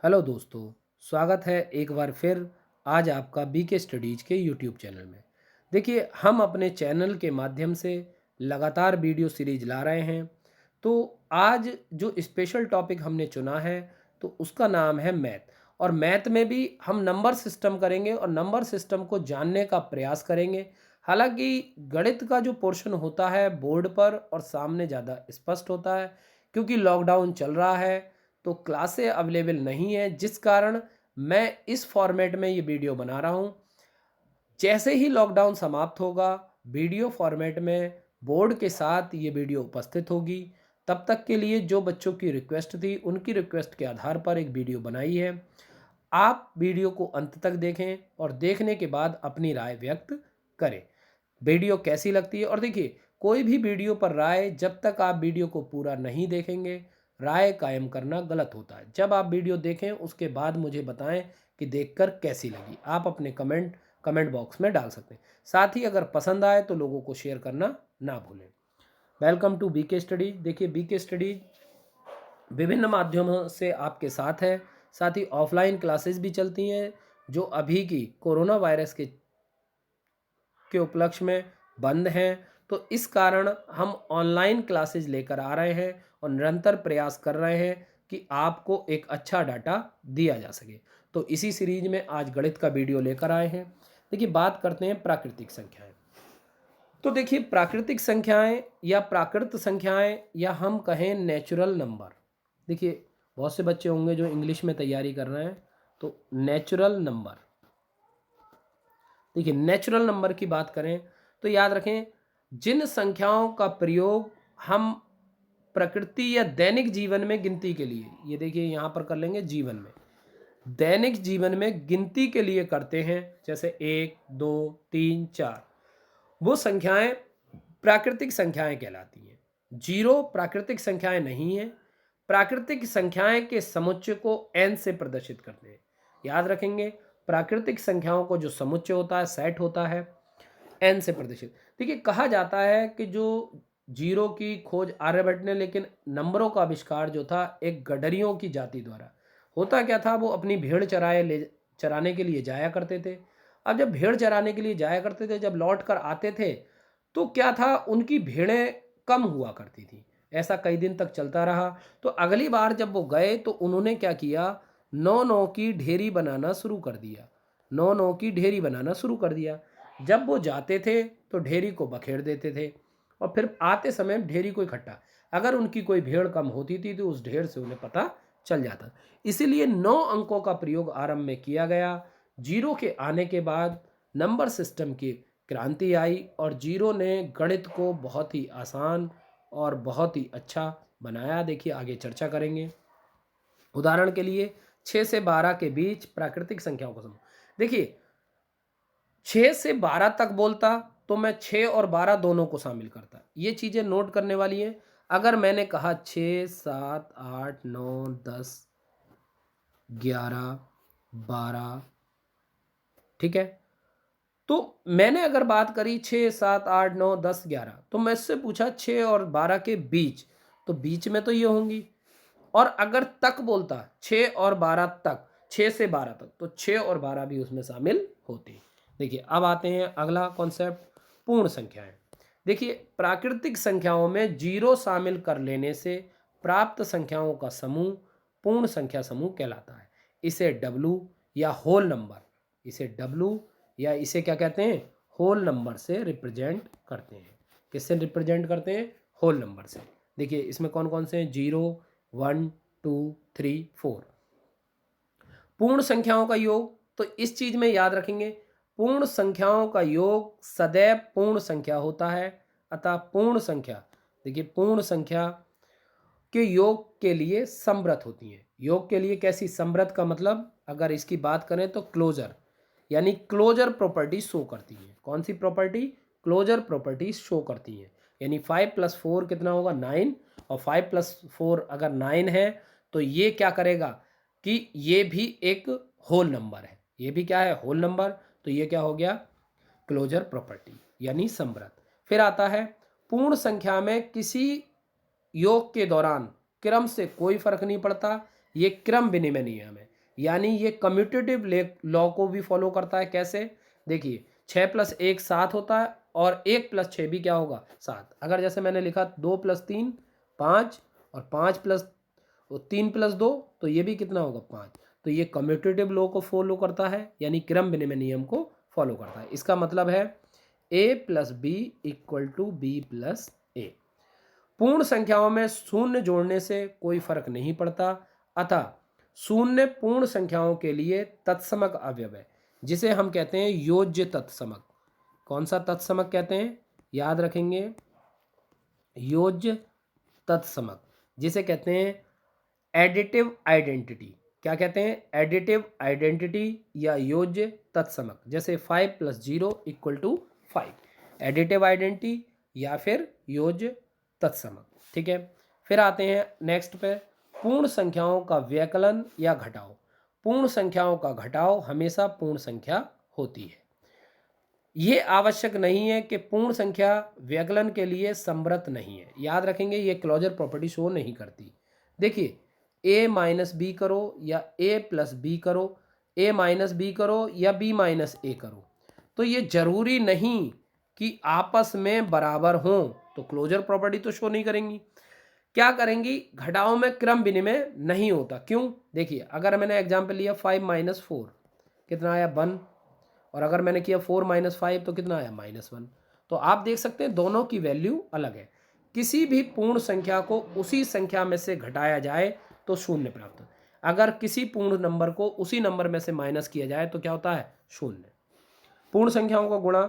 Hello दोस्तों, स्वागत है एक बार फिर आज आपका बीके स्टडीज के यूट्यूब चैनल में। देखिए, हम अपने चैनल के माध्यम से लगातार वीडियो सीरीज ला रहे हैं। तो आज जो स्पेशल टॉपिक हमने चुना है तो उसका नाम है मैथ। और मैथ में भी हम नंबर सिस्टम करेंगे और नंबर सिस्टम को जानने का प्रयास करेंगे। हालांकि गणित का जो पोर्शन होता है बोर्ड पर और सामने ज़्यादा स्पष्ट होता है, क्योंकि लॉकडाउन चल रहा है तो क्लासें अवेलेबल नहीं है, जिस कारण मैं इस फॉर्मेट में ये वीडियो बना रहा हूँ। जैसे ही लॉकडाउन समाप्त होगा, वीडियो फॉर्मेट में बोर्ड के साथ ये वीडियो उपस्थित होगी। तब तक के लिए जो बच्चों की रिक्वेस्ट थी, उनकी रिक्वेस्ट के आधार पर एक वीडियो बनाई है। आप वीडियो को अंत तक देखें और देखने के बाद अपनी राय व्यक्त करें। वीडियो कैसी लगती है, और देखिए, कोई भी वीडियो पर राय जब तक आप वीडियो को पूरा नहीं देखेंगे, राय कायम करना गलत होता है। जब आप वीडियो देखें उसके बाद मुझे बताएं कि देखकर कैसी लगी। आप अपने कमेंट बॉक्स में डाल सकते हैं। साथ ही अगर पसंद आए तो लोगों को शेयर करना ना भूलें। Welcome to BK studies. देखिए, बीके स्टडीज विभिन्न माध्यमों से आपके साथ है। साथ ही ऑफलाइन क्लासेस भी चलती हैं, जो अभी की कोरोना वायरस के उपलक्ष्य में बंद हैं। तो इस कारण हम ऑनलाइन क्लासेज लेकर आ रहे हैं और निरंतर प्रयास कर रहे हैं कि आपको एक अच्छा डाटा दिया जा सके। तो इसी सीरीज में आज गणित का वीडियो लेकर आए हैं। देखिए, बात करते हैं प्राकृतिक संख्याएं। तो देखिए, प्राकृतिक संख्याएं या प्राकृत संख्याएं या हम कहें नेचुरल नंबर। देखिए, बहुत से बच्चे होंगे जो इंग्लिश में तैयारी कर रहे हैं। तो नेचुरल नंबर, देखिए नेचुरल नंबर की बात करें तो याद रखें, जिन संख्याओं का प्रयोग हम प्रकृति या दैनिक जीवन में गिनती के लिए, ये देखिए यहाँ पर कर लेंगे जीवन में, दैनिक जीवन में गिनती के लिए करते हैं, जैसे 1 2 3 4, वो संख्याएं प्राकृतिक संख्याएं कहलाती हैं। जीरो प्राकृतिक संख्याएं नहीं है। प्राकृतिक संख्याएं के समुच्चय को n से प्रदर्शित करते हैं। याद रखेंगे, प्राकृतिक संख्याओं को जो समुच्चय होता है, सेट होता है, n से प्रदर्शित। देखिए, कहा जाता है कि जो जीरो की खोज आर्यभट्ट ने, लेकिन नंबरों का आविष्कार जो था एक गडरियों की जाति द्वारा। होता क्या था, वो अपनी भेड़ चराने के लिए जाया करते थे। अब जब भेड़ चराने के लिए जाया करते थे, जब लौट कर आते थे तो क्या था, उनकी भेड़ें कम हुआ करती थी। ऐसा कई दिन तक चलता रहा। तो अगली बार जब वो गए तो उन्होंने क्या किया, नौ नौ की ढेरी बनाना शुरू कर दिया। नौ नौ की ढेरी बनाना शुरू कर दिया। जब वो जाते थे तो ढेरी को बखेर देते थे और फिर आते समय ढेरी को इकट्ठा। अगर उनकी कोई भेड़ कम होती थी तो उस ढेर से उन्हें पता चल जाता। इसीलिए 9 अंकों का प्रयोग आरंभ में किया गया। जीरो के आने के बाद नंबर सिस्टम की क्रांति आई और जीरो ने गणित को बहुत ही आसान और बहुत ही अच्छा बनाया। देखिए, आगे चर्चा करेंगे। उदाहरण के लिए 6 से 12 के बीच प्राकृतिक संख्याओं का समूह। देखिए, 6 से 12 तक बोलता तो मैं 6 और 12 दोनों को शामिल करता। ये चीज़ें नोट करने वाली हैं। अगर मैंने कहा 6 7 8 9 10 11 12, ठीक है, तो मैंने अगर बात करी 6 7 8 9 10 11, तो मैं इससे पूछा 6 और 12 के बीच, तो बीच में तो ये होंगी। और अगर तक बोलता 6 और 12 तक, 6 से 12 तक, तो 6 और 12 भी उसमें शामिल होती। देखिए, अब आते हैं अगला कॉन्सेप्ट, पूर्ण संख्याएं। देखिए, प्राकृतिक संख्याओं में जीरो शामिल कर लेने से प्राप्त संख्याओं का समूह पूर्ण संख्या समूह कहलाता है। इसे डब्लू या होल नंबर, इसे डब्लू या इसे क्या कहते हैं, होल नंबर से रिप्रेजेंट करते हैं। किससे रिप्रेजेंट करते हैं, होल नंबर से। देखिए, इसमें कौन कौन से हैं, 0 1 2 3 4। पूर्ण संख्याओं का योग, तो इस चीज में याद रखेंगे, पूर्ण संख्याओं का योग सदैव पूर्ण संख्या होता है। अतः पूर्ण संख्या, देखिए, पूर्ण संख्या के योग के लिए समव्रत होती है। योग के लिए कैसी, समव्रत का मतलब अगर इसकी बात करें तो क्लोजर, यानी क्लोजर प्रॉपर्टी शो करती है। कौन सी प्रॉपर्टी, क्लोजर प्रॉपर्टी शो करती है। यानी 5 + 4 कितना होगा, 9, और 5 + 4 अगर 9 है तो ये क्या करेगा कि ये भी एक होल नंबर है। ये भी क्या है, होल नंबर। तो ये क्या हो गया, क्लोजर प्रॉपर्टी यानी समव्रत। फिर आता है, पूर्ण संख्या में किसी योग के दौरान क्रम से कोई फर्क नहीं पड़ता। ये क्रम विनिमय नियम है। यानी ये कम्यूटेटिव लॉ को भी फॉलो करता है। कैसे? देखिए 6 + 1 7 होता है और 1 + 6 भी क्या होगा? 7। अगर जैसे मैंने लिखा 2 + 3 5 और 5 + 3 + 2 तो ये भी कितना होगा? 5। तो ये कम्यूटेटिव लॉ को फॉलो करता है, यानी क्रम विनिमय नियम को फॉलो करता है। इसका मतलब है a + b = b + a। पूर्ण संख्याओं में शून्य जोड़ने से कोई फर्क नहीं पड़ता, अतः शून्य पूर्ण संख्याओं के लिए तत्समक अवयव है, जिसे हम कहते हैं योज्य तत्समक। कौन सा तत्समक कहते हैं? याद रखेंगे, योज्य तत्समक, जिसे कहते हैं एडिटिव आइडेंटिटी। क्या कहते हैं? एडिटिव आइडेंटिटी या योज्य तत्समक। जैसे 5 + 0 = 5, एडिटिव आइडेंटिटी या फिर योज्य तत्समक। ठीक है, फिर आते हैं नेक्स्ट पे, पूर्ण संख्याओं का व्यकलन या घटाव। पूर्ण संख्याओं का घटाव हमेशा पूर्ण संख्या होती है। ये आवश्यक नहीं है कि पूर्ण संख्या व्यकलन के लिए समृत नहीं है। याद रखेंगे, ये क्लोजर प्रॉपर्टी शो नहीं करती। देखिए a - b करो या a + b करो, a - b करो या b - a करो, तो ये जरूरी नहीं कि आपस में बराबर हों, तो क्लोजर प्रॉपर्टी तो शो नहीं करेंगी। क्या करेंगी? घटाओं में क्रम विनिमय नहीं होता। क्यों? देखिए अगर मैंने एग्जाम्पल लिया 5 - 4 कितना आया? 1। और अगर मैंने किया 4 - 5 तो कितना आया? -1। तो आप देख सकते हैं दोनों की वैल्यू अलग है। किसी भी पूर्ण संख्या को उसी संख्या में से घटाया जाए तो शून्य प्राप्त होता है। अगर किसी पूर्ण नंबर को उसी नंबर में से माइनस किया जाए तो क्या होता है? शून्य। पूर्ण संख्याओं का गुणा,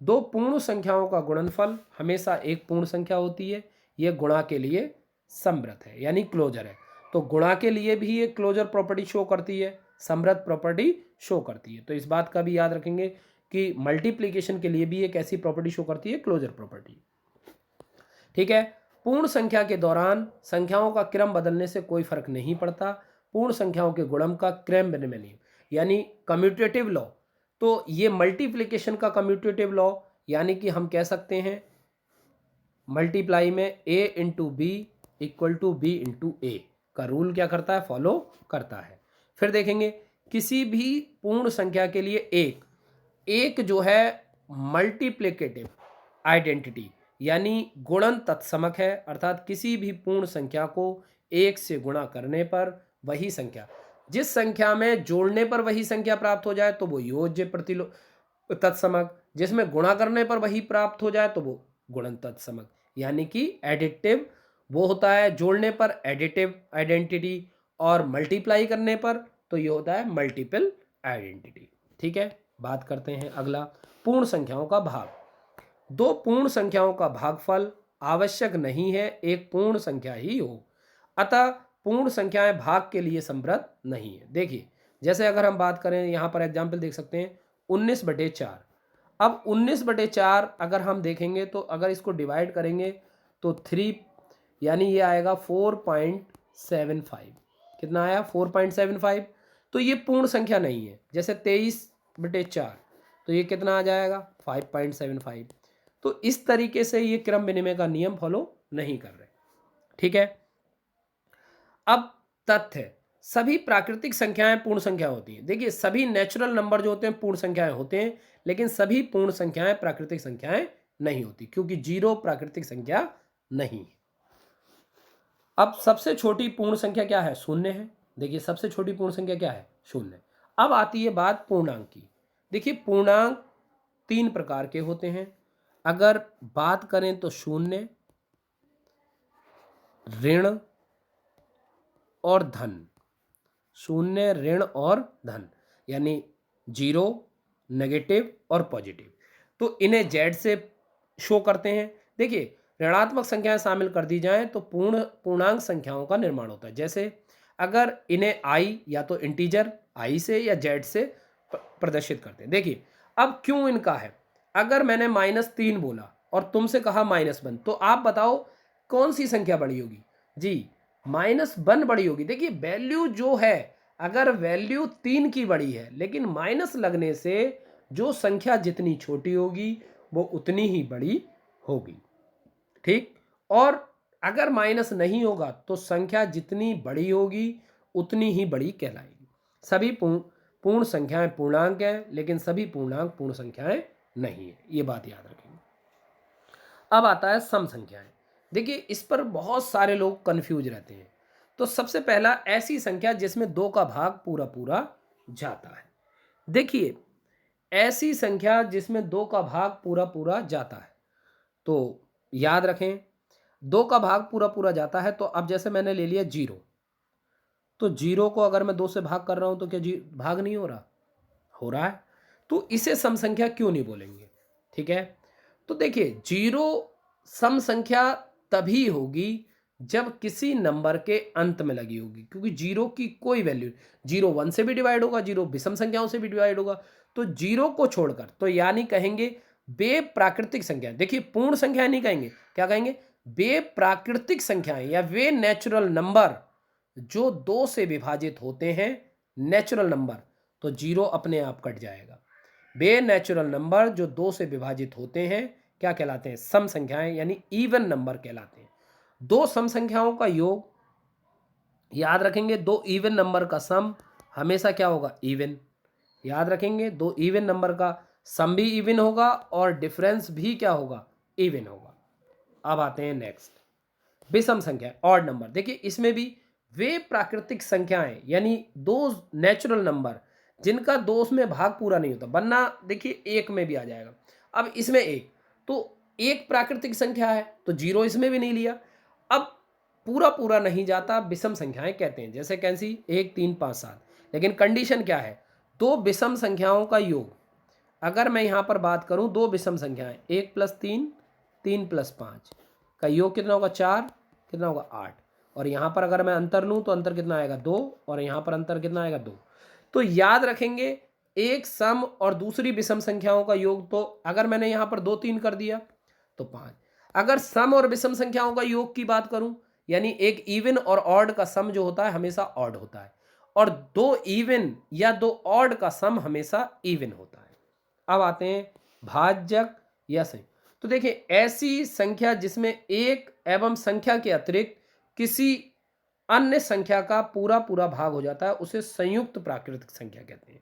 दो पूर्ण संख्याओं का गुणनफल हमेशा एक पूर्ण संख्या होती है। यह गुणा के लिए समृत है, यानी क्लोजर है। तो गुणा के लिए भी ये क्लोजर प्रॉपर्टी शो करती है, समृत प्रॉपर्टी शो करती है। तो इस बात का भी याद रखेंगे कि मल्टीप्लिकेशन के लिए भी एक ऐसी प्रॉपर्टी शो करती है, क्लोजर प्रॉपर्टी। ठीक है, पूर्ण संख्या के दौरान संख्याओं का क्रम बदलने से कोई फर्क नहीं पड़ता। पूर्ण संख्याओं के गुणन का क्रम विनिमय नियम, यानी कम्यूटेटिव लॉ। तो ये मल्टीप्लिकेशन का कम्यूटेटिव लॉ, यानी कि हम कह सकते हैं मल्टीप्लाई में a × b = b × a का रूल क्या करता है? फॉलो करता है। फिर देखेंगे किसी भी पूर्ण संख्या के लिए एक जो है मल्टीप्लिकेटिव आइडेंटिटी यानी गुणन तत्समक है, अर्थात किसी भी पूर्ण संख्या को एक से गुणा करने पर वही संख्या, जिस संख्या में जोड़ने पर वही संख्या प्राप्त हो जाए तो वो योज्य प्रतिलो तत्समक, जिसमें गुणा करने पर वही प्राप्त हो जाए तो वो गुणन तत्समक। यानी कि एडिटिव वो होता है जोड़ने पर एडिटिव आइडेंटिटी, और मल्टीप्लाई करने पर तो ये होता है मल्टीपल आइडेंटिटी। ठीक है, बात करते हैं अगला, पूर्ण संख्याओं का भाग। दो पूर्ण संख्याओं का भागफल आवश्यक नहीं है एक पूर्ण संख्या ही हो, अतः पूर्ण संख्याएं भाग के लिए समृद्ध नहीं है। देखिए जैसे अगर हम बात करें, यहाँ पर एग्जाम्पल देख सकते हैं 19/4। अब 19/4 अगर हम देखेंगे तो अगर इसको डिवाइड करेंगे तो 3, यानी ये आएगा 4.75। कितना आया? 4.75। तो ये पूर्ण संख्या नहीं है। जैसे 23/4 तो ये कितना आ जाएगा? 5.75। तो इस तरीके से ये क्रम विनिमय का नियम फॉलो नहीं कर रहे। ठीक है, अब तथ्य, सभी प्राकृतिक संख्याएं पूर्ण संख्या होती हैं। देखिए सभी नेचुरल नंबर जो होते हैं पूर्ण संख्याएं होते हैं, लेकिन सभी पूर्ण संख्याएं प्राकृतिक संख्याएं नहीं होती, क्योंकि 0 प्राकृतिक संख्या नहीं है। अब सबसे छोटी पूर्ण संख्या क्या है? 0 है। देखिए सबसे छोटी पूर्ण संख्या क्या है? 0। अब आती है बात पूर्णांक की। देखिए पूर्णांक 3 प्रकार के होते हैं। अगर बात करें तो 0, ऋण और धन। 0, ऋण और धन, यानी 0, नेगेटिव और पॉजिटिव। तो इन्हें जेड से शो करते हैं। देखिए ऋणात्मक संख्याएं शामिल कर दी जाएं तो पूर्णांक संख्याओं का निर्माण होता है। जैसे अगर इन्हें आई या तो इंटीजर आई से या जेड से प्रदर्शित करते हैं। देखिए अब क्यों इनका है, अगर मैंने -3 बोला और तुमसे कहा -1, तो आप बताओ कौन सी संख्या बड़ी होगी? जी -1 बड़ी होगी। देखिए वैल्यू जो है, अगर वैल्यू 3 की बड़ी है, लेकिन माइनस लगने से जो संख्या जितनी छोटी होगी वो उतनी ही बड़ी होगी। ठीक, और अगर माइनस नहीं होगा तो संख्या जितनी बड़ी होगी उतनी ही बड़ी कहलाएगी। सभी पूर्ण संख्याएं पूर्णांक हैं, लेकिन सभी पूर्णांक पूर्ण संख्याएं नहीं है, ये बात याद रखेंगे। अब आता है सम संख्याएं। देखिए इस पर बहुत सारे लोग कंफ्यूज रहते हैं। तो सबसे पहला, ऐसी संख्या जिसमें 2 का भाग पूरा पूरा जाता है। देखिए ऐसी संख्या जिसमें 2 का भाग पूरा पूरा जाता है, तो याद रखें 2 का भाग पूरा पूरा जाता है। तो अब जैसे मैंने ले लिया 0, तो 0 को अगर मैं 2 से भाग कर रहा हूं तो क्या जी भाग नहीं हो रहा? हो रहा है। तो इसे सम संख्या क्यों नहीं बोलेंगे? ठीक है, तो देखिए 0 सम संख्या तभी होगी जब किसी नंबर के अंत में लगी होगी, क्योंकि 0 की कोई वैल्यू, 0 1 से भी डिवाइड होगा, 0 विषम संख्याओं से भी डिवाइड होगा। तो 0 को छोड़कर, तो यानी कहेंगे बे प्राकृतिक संख्या। देखिए पूर्ण संख्या नहीं कहेंगे, क्या कहेंगे? बे प्राकृतिक संख्याएं या वे नेचुरल नंबर जो 2 से विभाजित होते हैं, नेचुरल नंबर, तो 0 अपने आप कट जाएगा। बे नेचुरल नंबर जो 2 से विभाजित होते हैं क्या कहलाते हैं? सम संख्याएं, यानी इवन नंबर कहलाते हैं। 2 सम संख्याओं का योग, याद रखेंगे 2 इवन नंबर का सम हमेशा क्या होगा? इवन। याद रखेंगे 2 इवन नंबर का सम भी इवन होगा और डिफरेंस भी क्या होगा? इवन होगा। अब आते हैं नेक्स्ट, विषम संख्या, ऑड नंबर। देखिए इसमें भी वे प्राकृतिक संख्याएं, यानी 2 नेचुरल नंबर जिनका 2 में भाग पूरा नहीं होता, वरना देखिए 1 में भी आ जाएगा। अब इसमें 1, तो 1 प्राकृतिक संख्या है, तो 0 इसमें भी नहीं लिया। अब पूरा पूरा नहीं जाता, विषम संख्याएं कहते हैं। जैसे कैसी? 1 3 5 7। लेकिन कंडीशन क्या है? 2 विषम संख्याओं का योग। अगर मैं यहां पर बात करूं, 2 विषम संख्याएं 1 + 3 3 + 5 का योग कितना होगा? 4, कितना होगा? 8। और यहाँ पर अगर मैं अंतर लूँ तो अंतर कितना आएगा? 2, और यहाँ पर अंतर कितना आएगा? 2। तो याद रखेंगे एक सम और दूसरी विषम संख्याओं का योग, तो अगर मैंने यहाँ पर 2 3 कर दिया तो 5। अगर सम और विषम संख्याओं का योग की बात करूं, यानी एक इवन और ऑड का सम जो होता है हमेशा ऑड होता है, और 2 इवन या 2 ऑड का सम हमेशा इवन होता है। अब आते हैं भाज्यक या संयुक्त। तो देखिए ऐसी संख्या जिसमें एक एवं संख्या के अतिरिक्त किसी अन्य संख्या का पूरा पूरा भाग हो जाता है, उसे संयुक्त प्राकृतिक संख्या कहते हैं।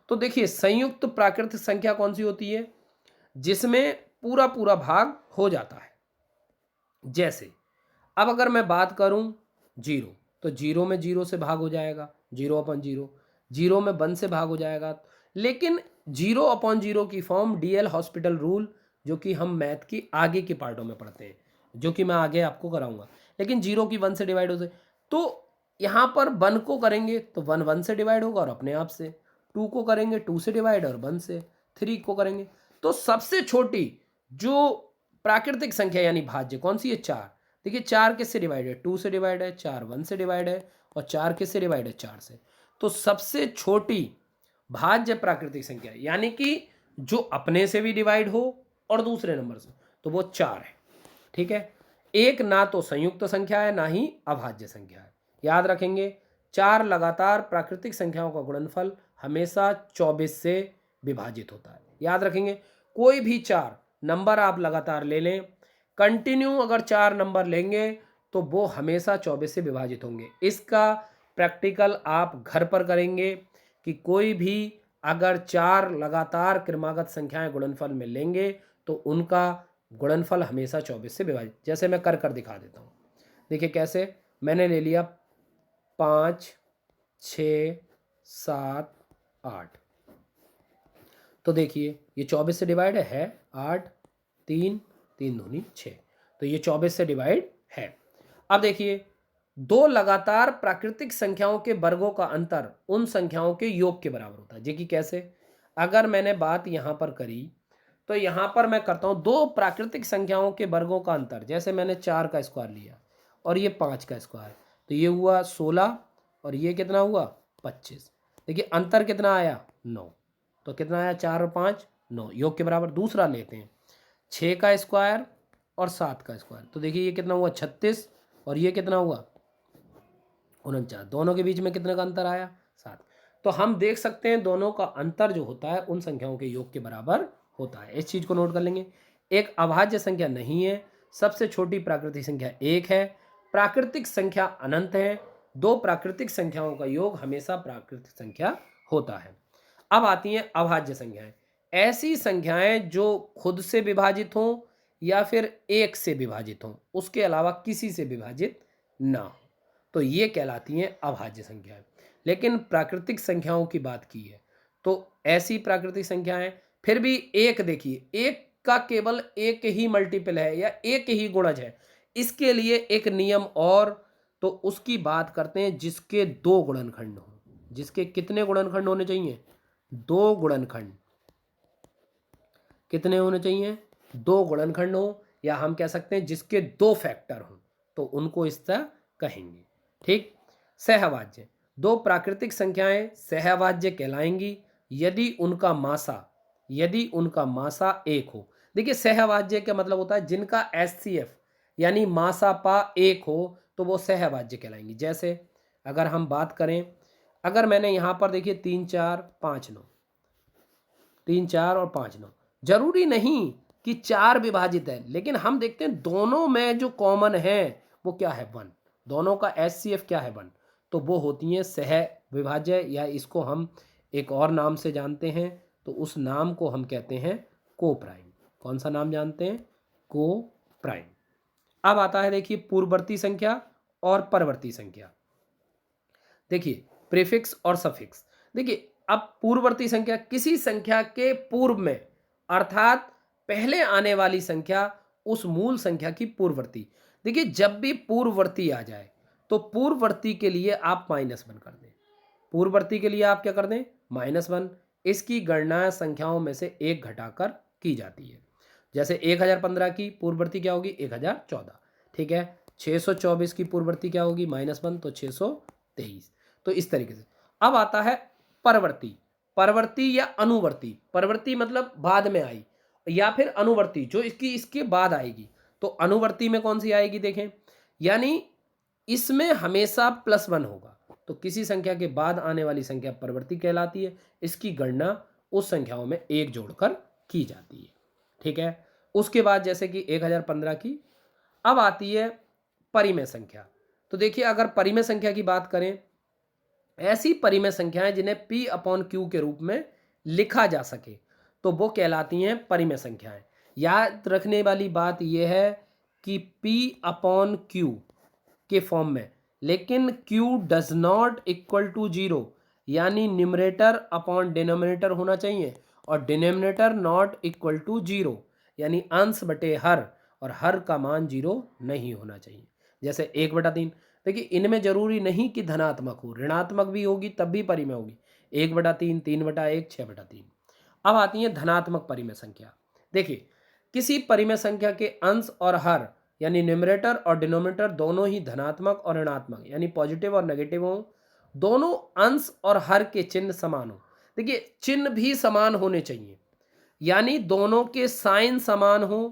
तो देखिए संयुक्त प्राकृतिक संख्या कौन सी होती है? जिसमें पूरा पूरा भाग हो जाता है। जैसे अब अगर मैं बात करूं 0, तो 0 में 0 से भाग हो जाएगा, 0/0। 0 में 1 से भाग हो जाएगा। लेकिन 0/0 की फॉर्म डीएल हॉस्पिटल रूल, जो कि हम मैथ की आगे के पार्टों में पढ़ते हैं, जो कि मैं आगे आपको कराऊंगा। लेकिन 0 की 1 से डिवाइड होते, तो यहाँ पर 1 को करेंगे तो 1 1 से डिवाइड होगा और अपने आप से, 2 को करेंगे 2 से डिवाइड और 1 से, 3 को करेंगे। तो सबसे छोटी जो प्राकृतिक संख्या यानी भाज्य कौन सी है? 4। देखिए 4 किससे डिवाइड है? 2 से डिवाइड है, 4 1 से डिवाइड है, और 4 किससे डिवाइड है? 4 से। तो सबसे छोटी भाज्य प्राकृतिक संख्या यानी कि जो अपने से भी डिवाइड हो और दूसरे नंबर से, तो वो 4 है। ठीक है, एक ना तो संयुक्त संख्या है ना ही अभाज्य संख्या है। याद रखेंगे 4 लगातार प्राकृतिक संख्याओं का गुणनफल हमेशा 24 से विभाजित होता है। याद रखेंगे कोई भी 4 नंबर आप लगातार ले लें, कंटिन्यू अगर 4 नंबर लेंगे तो वो हमेशा 24 से विभाजित होंगे। इसका प्रैक्टिकल आप घर पर करेंगे कि कोई भी अगर 4 लगातार क्रमागत संख्याएं गुणनफल में लेंगे तो उनका गुणनफल हमेशा 24 से विभाजित। जैसे मैं कर कर दिखा देता हूँ। देखिए कैसे, मैंने ले लिया 5 6 7 8, तो देखिए ये 24 से डिवाइड है 8 3 3 दूनी 6, तो ये 24 से डिवाइड है। अब देखिए 2 लगातार प्राकृतिक संख्याओं के वर्गों का अंतर उन संख्याओं के योग के बराबर होता है। जी कि कैसे, अगर मैंने बात यहाँ पर करी तो यहाँ पर मैं करता हूँ 2 प्राकृतिक संख्याओं के वर्गों का अंतर। जैसे मैंने 4 का स्क्वायर लिया और ये 5 का स्क्वायर, तो ये हुआ 16 और ये कितना हुआ? 25। देखिए अंतर कितना आया? 9। तो कितना आया? 4 और 5 9, योग के बराबर। दूसरा लेते हैं 6 का स्क्वायर और 7 का स्क्वायर, तो देखिए ये कितना हुआ? 36, और ये कितना हुआ? 49। दोनों के बीच में कितने का अंतर आया? 7। तो हम देख सकते हैं दोनों का अंतर जो होता है उन संख्याओं के योग के बराबर होता है। इस चीज को नोट कर लेंगे। एक अभाज्य संख्या नहीं है, सबसे छोटी प्राकृतिक संख्या 1 है, प्राकृतिक संख्या अनंत है, दो प्राकृतिक संख्याओं का योग हमेशा प्राकृतिक संख्या होता है। अब आती हैं अभाज्य संख्याएं। ऐसी संख्याएं जो खुद से विभाजित हों या फिर एक से विभाजित हों, उसके अलावा किसी से विभाजित ना हो, तो ये कहलाती हैं अभाज्य संख्याएं। लेकिन प्राकृतिक संख्याओं की बात की है तो ऐसी प्राकृतिक संख्याएं, फिर भी एक देखिए, एक का केवल एक ही मल्टीपल है या एक ही गुणज है, इसके लिए एक नियम और, तो उसकी बात करते हैं जिसके दो गुणनखंड हों। जिसके कितने गुणनखंड होने चाहिए? दो गुणनखंड। कितने होने चाहिए? दो गुणनखंड हो, या हम कह सकते हैं जिसके दो फैक्टर हों, तो उनको इस तरह कहेंगे। ठीक। सहअभाज्य, दो प्राकृतिक संख्याएं सहअभाज्य कहलाएंगी यदि उनका मासा एक हो। देखिए, सहअभाज्य का मतलब होता है जिनका एचसीएफ यानी मासापा एक हो तो वो सहअभाज्य कहलाएंगी। जैसे अगर हम बात करें, अगर मैंने यहाँ पर देखिए 3 4 5 9, 3 4 और 5 9, जरूरी नहीं कि 4 विभाजित है, लेकिन हम देखते हैं दोनों में जो कॉमन है वो क्या है? 1। दोनों का एचसीएफ क्या है? 1। तो वो होती हैं सह विभाज्य, या इसको हम एक और नाम से जानते हैं, तो उस नाम को हम कहते हैं को प्राइम। कौन सा नाम जानते हैं? को प्राइम। अब आता है देखिए पूर्ववर्ती संख्या और परवर्ती संख्या। देखिए प्रीफिक्स और सफिक्स। देखिए अब पूर्ववर्ती संख्या किसी संख्या के पूर्व में, अर्थात पहले आने वाली संख्या उस मूल संख्या की पूर्ववर्ती। देखिए जब भी पूर्ववर्ती आ जाए तो पूर्ववर्ती के लिए आप -1 कर दें। पूर्ववर्ती के लिए आप क्या कर दें? -1। इसकी गणना संख्याओं में से एक घटाकर की जाती है। जैसे 1015 की पूर्ववर्ती क्या होगी? 1014। ठीक है। 624 की पूर्ववर्ती क्या होगी? -1, तो 623। तो इस तरीके से। अब आता है परवर्ती। परवर्ती या अनुवर्ती। परवर्ती मतलब बाद में आई, या फिर अनुवर्ती जो इसके बाद आएगी। तो अनुवर्ती में कौन सी आएगी? देखें, यानी इसमें हमेशा +1 होगा, तो किसी संख्या के बाद आने वाली संख्या परवर्ती कहलाती है। इसकी गणना उस संख्याओं में एक जोड़कर की जाती है। ठीक है। उसके बाद जैसे कि 1015 की। अब आती है परिमेय संख्या। तो देखिए अगर परिमेय संख्या की बात करें, ऐसी परिमेय संख्याएं जिन्हें P/Q के रूप में लिखा जा सके तो वो कहलाती हैं परिमेय संख्याएं। याद रखने वाली बात यह है कि P/Q के फॉर्म में, लेकिन Q does not equal to 0, यानी न्यूमरेटर अपॉन डिनोमिनेटर होना चाहिए, और डिनोमिनेटर नॉट इक्वल टू 0, यानी अंश बटे हर, और हर का मान 0 नहीं होना चाहिए। जैसे 1/3। देखिए इनमें जरूरी नहीं कि धनात्मक हो, ऋणात्मक भी होगी तब भी परिमेय होगी। 1/3, 3/1, 6/3। अब आती है धनात्मक परिमेय संख्या। देखिए किसी परिमेय संख्या के अंश और हर, यानी न्यूमरेटर और डिनोमिनेटर दोनों ही धनात्मक और ऋणात्मक, यानी पॉजिटिव और नेगेटिव हों, दोनों अंश और हर के चिन्ह समान हो। देखिए चिन्ह भी समान होने चाहिए, यानी दोनों के साइन समान हो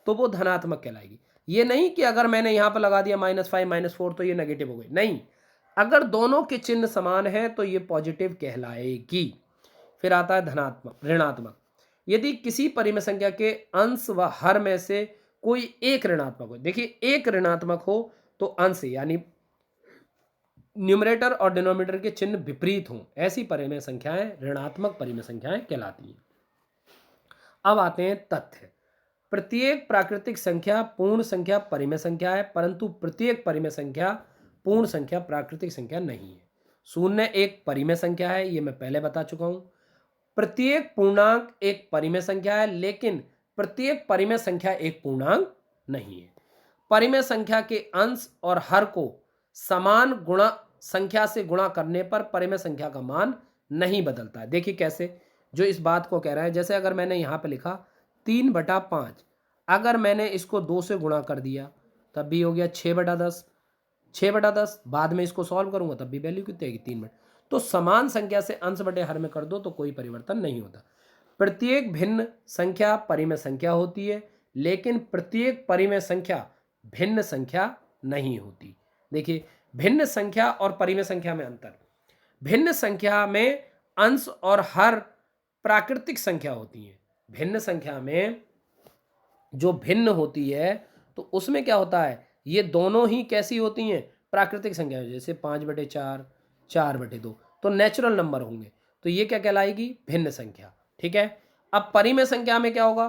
तो वो धनात्मक कहलाएगी। ये नहीं कि अगर मैंने यहाँ पर लगा दिया -5 -4 तो ये नेगेटिव हो गई, नहीं। अगर दोनों के चिन्ह समान है तो ये पॉजिटिव कहलाएगी। फिर आता है धनात्मक ऋणात्मक। यदि किसी परिमेय संख्या के अंश व हर में से कोई एक ऋणात्मक हो, देखिए एक ऋणात्मक हो तो अंश यानी न्यूमरेटर और डिनोमिनेटर के चिन्ह विपरीत हों, ऐसी परिमेय संख्याएं ऋणात्मक परिमेय संख्याएं कहलाती हैं। अब आते हैं तथ्य। प्रत्येक प्राकृतिक संख्या पूर्ण संख्या परिमेय संख्या है, परंतु प्रत्येक परिमेय संख्या पूर्ण संख्या प्राकृतिक संख्या नहीं है। शून्य एक परिमेय संख्या है, ये मैं पहले बता चुका हूं। प्रत्येक पूर्णांक एक परिमेय संख्या है, लेकिन प्रत्येक परिमेय संख्या एक पूर्णांक नहीं है। परिमेय संख्या के अंश और हर को समान गुणा संख्या से गुणा करने पर परिमेय संख्या का मान नहीं बदलता है। देखिए कैसे, जो इस बात को कह रहा है, जैसे अगर मैंने यहाँ पे लिखा 3/5, अगर मैंने इसको 2 से गुणा कर दिया तब भी हो गया 6/10। 6/10 बाद में इसको सॉल्व करूंगा तब भी वैल्यू कितनी आएगी? 3/। तो समान संख्या से अंश बटे हर में कर दो तो कोई परिवर्तन नहीं होता। प्रत्येक भिन्न संख्या परिमेय संख्या होती है, लेकिन प्रत्येक परिमेय संख्या भिन्न संख्या नहीं होती। देखिए भिन्न संख्या और परिमेय संख्या में अंतर। भिन्न संख्या में अंश और हर प्राकृतिक संख्या होती है। भिन्न संख्या में जो भिन्न होती है तो उसमें क्या होता है, ये दोनों ही कैसी होती हैं? प्राकृतिक संख्या जैसे 5/4, 4/2 तो नेचुरल नंबर होंगे, तो ये क्या कहलाएगी, भिन्न संख्या। ठीक है। अब परिमेय संख्या में क्या होगा,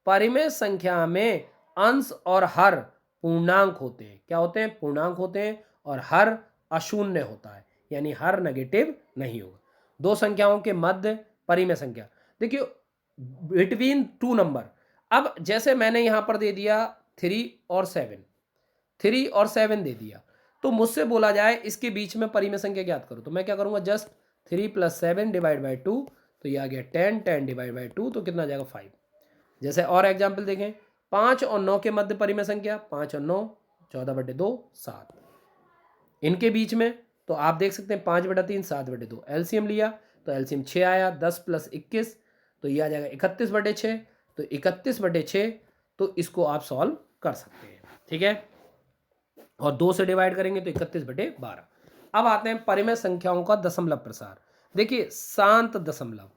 परिमेय संख्या में अंश और हर पूर्णांक होते हैं। क्या होते हैं, पूर्णांक होते हैं, और हर अशून्य होता है, यानी हर नेगेटिव नहीं होगा। दो संख्याओं के मध्य परिमेय संख्या, देखिए बिटवीन टू नंबर। अब जैसे मैंने यहां पर दे दिया 3 और 7, 3 और 7 दे दिया, तो मुझसे बोला जाए इसके बीच में परिमेय संख्या ज्ञात करो, तो मैं क्या करूंगा, जस्ट 3 + 7 डिवाइड बाई 2, तो ये आ गया 10, 10 डिवाइड बाई 2, तो कितना आ जाएगा 5। जैसे और एग्जाम्पल देखें, 5 और 9 के मध्य परिमेय संख्या, 5 और 9 14/2 7। इनके बीच में तो आप देख सकते हैं 5/3 7/2, एलसीएम लिया तो एलसीएम 6 आया, 10 + 21 तो ये आ जाएगा 31/6, तो 31/6, तो इसको आप सॉल्व कर सकते हैं। ठीक है, और 2 से डिवाइड करेंगे तो 31/12। अब आते हैं परिमेय संख्याओं का दशमलव प्रसार। देखिए शांत दशमलव,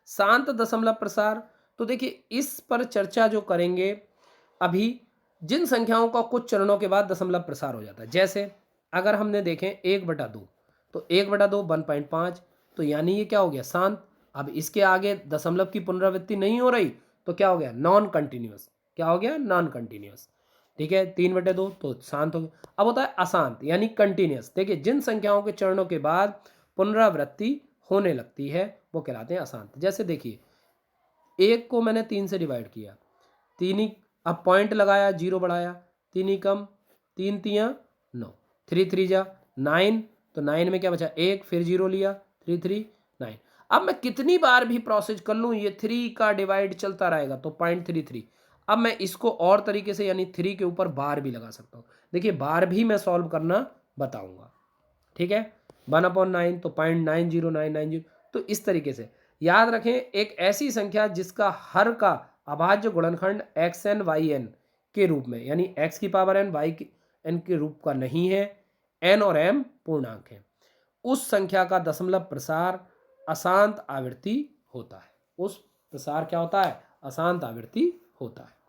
शांत दशमलव प्रसार, तो देखिए इस पर चर्चा जो करेंगे अभी, जिन संख्याओं का कुछ चरणों के बाद दशमलव प्रसार हो जाता है, जैसे अगर हमने देखें 1/2, तो 1/2 1.5, तो यानी ये क्या हो गया, शांत। अब इसके आगे दशमलव की पुनरावृत्ति नहीं हो रही, तो क्या हो गया, नॉन कंटिन्यूअस। क्या हो गया, नॉन कंटिन्यूअस। ठीक है, 3/2 तो शांत हो गया। अब होता है अशांत यानी कंटिन्यूअस। देखिए जिन संख्याओं के चरणों के बाद पुनरावृत्ति होने लगती है वो कहलाते हैं अशांत। जैसे देखिए 1 को मैंने 3 से डिवाइड किया, 3 ही, अब पॉइंट लगाया, 0 बढ़ाया, 3 ही कम, 3 3 9, 3 3 जा 9, तो 9 में क्या बचा 1, फिर 0 लिया, 3 3 9। अब मैं कितनी बार भी प्रोसेस कर लूँ ये 3 का डिवाइड चलता रहेगा, तो 0.33। अब मैं इसको और तरीके से यानी 3 के ऊपर बार भी लगा सकता हूँ। देखिए बार भी मैं सॉल्व करना बताऊंगा। ठीक है, 1/9 तो 0.90990, तो इस तरीके से याद रखें। एक ऐसी संख्या जिसका हर का अभाज्य गुणनखंड xn yn के रूप में, यानी x की पावर n y की n के रूप का नहीं है, n और m पूर्णांक है, उस संख्या का दशमलव प्रसार अशांत आवृत्ति होता है। उस प्रसार क्या होता है, अशांत आवृत्ति होता है।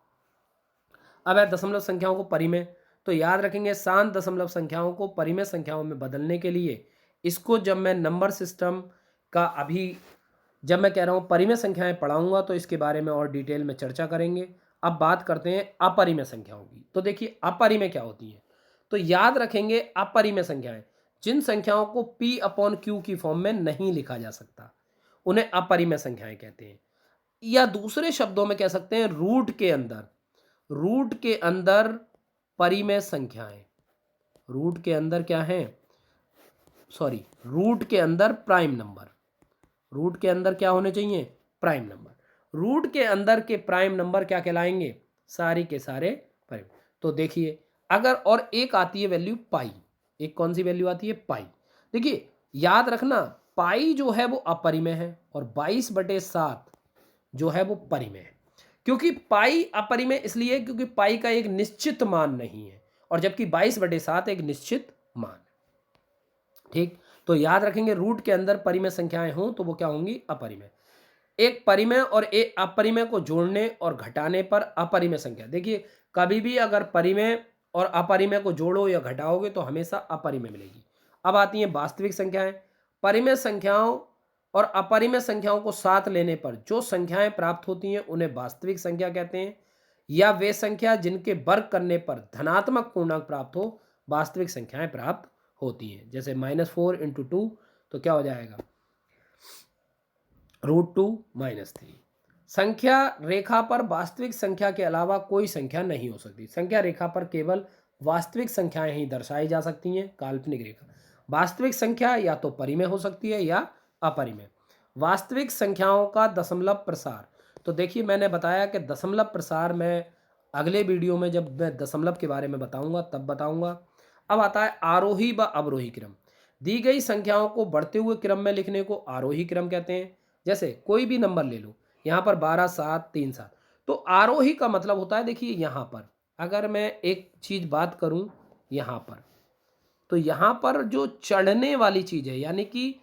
अब है दशमलव संख्याओं को परिमेय, तो याद रखेंगे शांत दशमलव संख्याओं को परिमेय संख्याओं में बदलने के लिए, इसको जब मैं नंबर सिस्टम का अभी जब मैं कह रहा हूँ परिमेय संख्याएं पढ़ाऊंगा तो इसके बारे में और डिटेल में चर्चा करेंगे। अब बात करते हैं अपरिमेय संख्याओं की। तो देखिए अपरिमेय क्या होती है, तो याद रखेंगे अपरिमेय संख्याएं जिन संख्याओं को P/Q की फॉर्म में नहीं लिखा जा सकता, उन्हें अपरिमेय संख्याएं कहते हैं। या दूसरे शब्दों में कह सकते हैं रूट के अंदर परिमेय संख्याएं, रूट के अंदर क्या है, सॉरी, रूट के अंदर प्राइम नंबर, रूट के अंदर क्या होने चाहिए, प्राइम नंबर। रूट के अंदर के प्राइम नंबर क्या कहलाएंगे, सारे के सारे प्राइम। तो देखिए अगर, और एक आती है वैल्यू पाई, एक कौन सी वैल्यू आती है, पाई। देखिए याद रखना पाई जो है वो अपरिमेय है और 22/7 जो है वो परिमेय है। क्योंकि पाई अपरिमेय इसलिए क्योंकि पाई का एक निश्चित मान नहीं है, और जबकि 22/7 एक निश्चित मान है। ठीक, तो याद रखेंगे रूट के अंदर परिमेय संख्याएं हों तो वो क्या होंगी, अपरिमेय। एक परिमेय और एक अपरिमेय को जोड़ने और घटाने पर अपरिमेय संख्या। देखिए कभी भी अगर परिमेय और अपरिमेय को जोड़ो या घटाओगे तो हमेशा अपरिमेय मिलेगी। अब आती हैं वास्तविक संख्याएं। परिमेय संख्याओं और अपरिमेय संख्याओं को साथ लेने पर जो संख्याएं प्राप्त होती हैं उन्हें वास्तविक संख्या कहते हैं, या वे संख्या जिनके वर्ग करने पर धनात्मक पूर्णांक प्राप्त हो वास्तविक संख्याएं प्राप्त होती हैं। जैसे -4 × 2 तो क्या हो जाएगा, √2 - 3। संख्या रेखा पर वास्तविक संख्या के अलावा कोई संख्या नहीं हो सकती। संख्या रेखा पर केवल वास्तविक संख्याएं ही दर्शाई जा सकती हैं। काल्पनिक रेखा, वास्तविक संख्या या तो परिमेय हो सकती है या अपरिमेय। वास्तविक संख्याओं का दशमलव प्रसार, तो देखिए मैंने बताया कि दशमलव प्रसार में अगले वीडियो में जब मैं दशमलव के बारे में बताऊंगा तब बताऊंगा। अब आता है आरोही व अवरोही क्रम। दी गई संख्याओं को बढ़ते हुए क्रम में लिखने को आरोही क्रम कहते हैं। जैसे कोई भी नंबर ले लो, यहाँ पर 12 7 3 7, तो आरोही का मतलब होता है, देखिए यहाँ पर अगर मैं एक चीज बात करूं यहाँ पर, तो यहाँ पर जो चढ़ने वाली चीज है यानी कि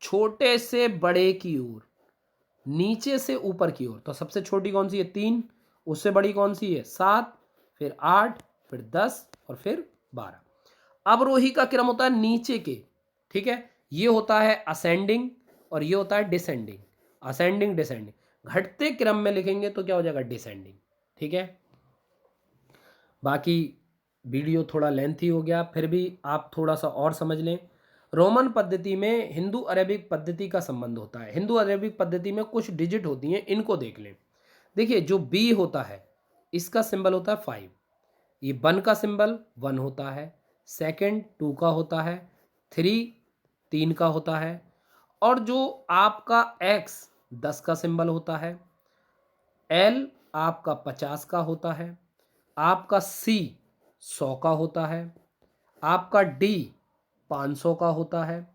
छोटे से बड़े की ओर, नीचे से ऊपर की ओर, तो सबसे छोटी कौन सी है 3, उससे बड़ी कौन सी है 7, फिर 8, फिर 10 और फिर 12। अवरोही का क्रम होता है नीचे के, ठीक है, ये होता है असेंडिंग और ये होता है डिसेंडिंग, असेंडिंग डिसेंडिंग। घटते क्रम में लिखेंगे तो क्या हो जाएगा, डिसेंडिंग, ठीक है। बाकी वीडियो थोड़ा लेंथी हो गया, फिर भी आप थोड़ा सा और समझ लें। रोमन पद्धति में हिंदू अरेबिक पद्धति का संबंध होता है। हिंदू अरेबिक पद्धति में कुछ डिजिट होती हैं, इनको देख लें। देखिए जो बी होता है इसका सिंबल होता है 5, ये 1 का सिंबल 1 होता है, सेकंड 2 का होता है, 3 का होता है, और जो आपका एक्स 10 का सिंबल होता है, एल आपका 50 का होता है, आपका सी 100 का होता है, आपका डी 500 का होता है,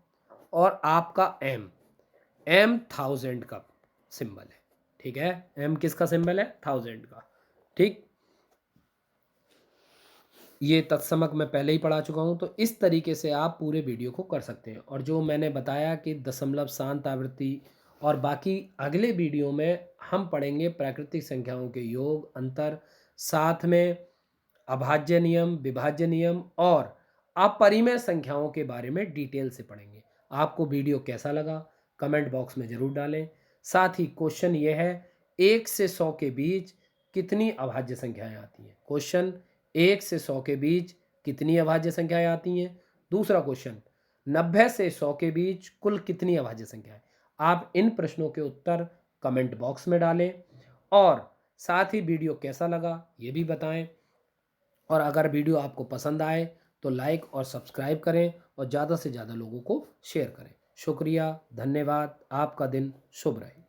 और आपका एम 1000 का सिंबल है, ठीक है। एम किसका सिंबल है, 1000 का, ठीक। ये तत्समक मैं पहले ही पढ़ा चुका हूँ, तो इस तरीके से आप पूरे वीडियो को कर सकते हैं। और जो मैंने बताया कि दशमलव शांत आवृत्ति, और बाकी अगले वीडियो में हम पढ़ेंगे प्राकृतिक संख्याओं के योग, अंतर, साथ में अभाज्य नियम, विभाज्य नियम और अपरिमेय संख्याओं के बारे में डिटेल से पढ़ेंगे। आपको वीडियो कैसा लगा कमेंट बॉक्स में ज़रूर डालें। साथ ही क्वेश्चन ये है, 1 से 100 के बीच कितनी अभाज्य संख्याएं आती हैं। क्वेश्चन 1 से 100 के बीच कितनी अभाज्य संख्याएं आती हैं। दूसरा क्वेश्चन 90 से 100 के बीच कुल कितनी अभाज्य संख्याएं। आप इन प्रश्नों के उत्तर कमेंट बॉक्स में डालें और साथ ही वीडियो कैसा लगा ये भी बताएं। और अगर वीडियो आपको पसंद आए तो लाइक और सब्सक्राइब करें और ज़्यादा से ज़्यादा लोगों को शेयर करें। शुक्रिया, धन्यवाद, आपका दिन शुभ रहे।